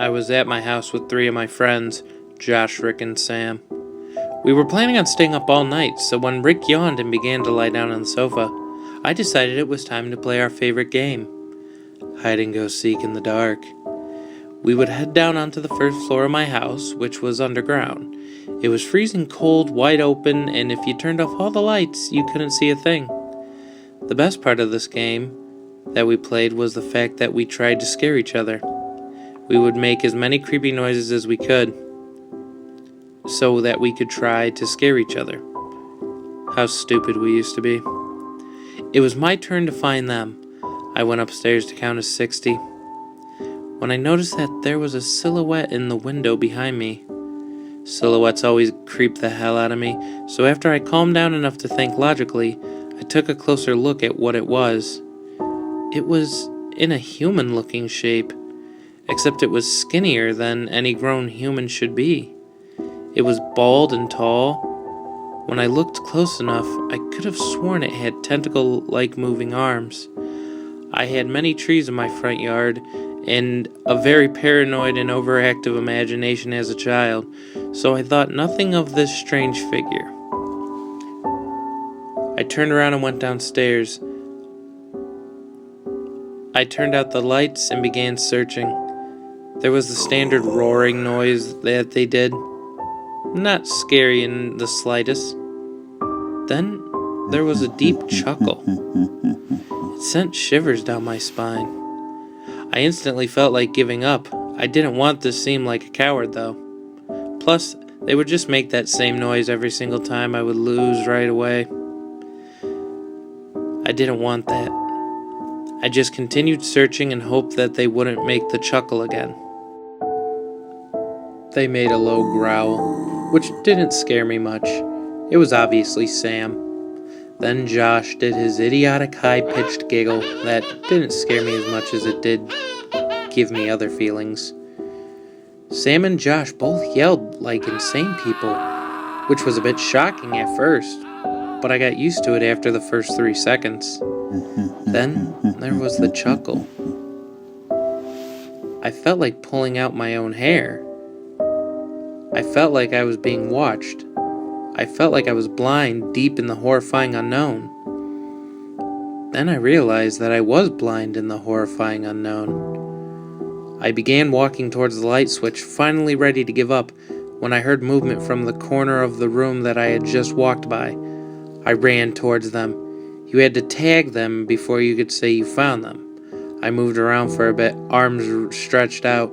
I was at my house with 3 of my friends, Josh, Rick, and Sam. We were planning on staying up all night, so when Rick yawned and began to lie down on the sofa, I decided it was time to play our favorite game, hide and go seek in the dark. We would head down onto the first floor of my house, which was underground. It was freezing cold, wide open, and if you turned off all the lights, you couldn't see a thing. The best part of this game that we played was the fact that we tried to scare each other. We would make as many creepy noises as we could, so that we could try to scare each other. How stupid we used to be. It was my turn to find them. I went upstairs to count to 60. When I noticed that there was a silhouette in the window behind me. Silhouettes always creep the hell out of me, so after I calmed down enough to think logically, I took a closer look at what it was. It was in a human-looking shape, except it was skinnier than any grown human should be. It was bald and tall. When I looked close enough, I could have sworn it had tentacle-like moving arms. I had many trees in my front yard, and a very paranoid and overactive imagination as a child, so I thought nothing of this strange figure. I turned around and went downstairs. I turned out the lights and began searching. There was the standard roaring noise that they did. Not scary in the slightest. Then there was a deep chuckle. It sent shivers down my spine. I instantly felt like giving up. I didn't want to seem like a coward, though. Plus, they would just make that same noise every single time I would lose right away. I didn't want that. I just continued searching and hoped that they wouldn't make the chuckle again. They made a low growl, which didn't scare me much. It was obviously Sam. Then Josh did his idiotic high-pitched giggle that didn't scare me as much as it did give me other feelings. Sam and Josh both yelled like insane people, which was a bit shocking at first, but I got used to it after the first 3 seconds. Then there was the chuckle. I felt like pulling out my own hair. I felt like I was being watched. I felt like I was blind deep in the horrifying unknown. Then I realized that I was blind in the horrifying unknown. I began walking towards the light switch, finally ready to give up, when I heard movement from the corner of the room that I had just walked by. I ran towards them. You had to tag them before you could say you found them. I moved around for a bit, arms stretched out,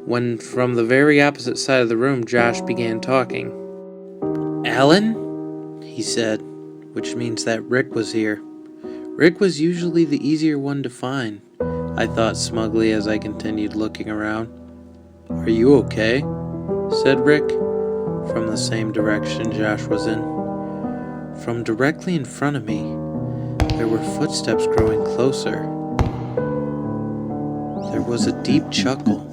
when from the very opposite side of the room, Josh began talking. "Alan?" he said, which means that Rick was here. Rick was usually the easier one to find, I thought smugly as I continued looking around. "Are you okay?" said Rick, from the same direction Josh was in. From directly in front of me, there were footsteps growing closer. There was a deep chuckle.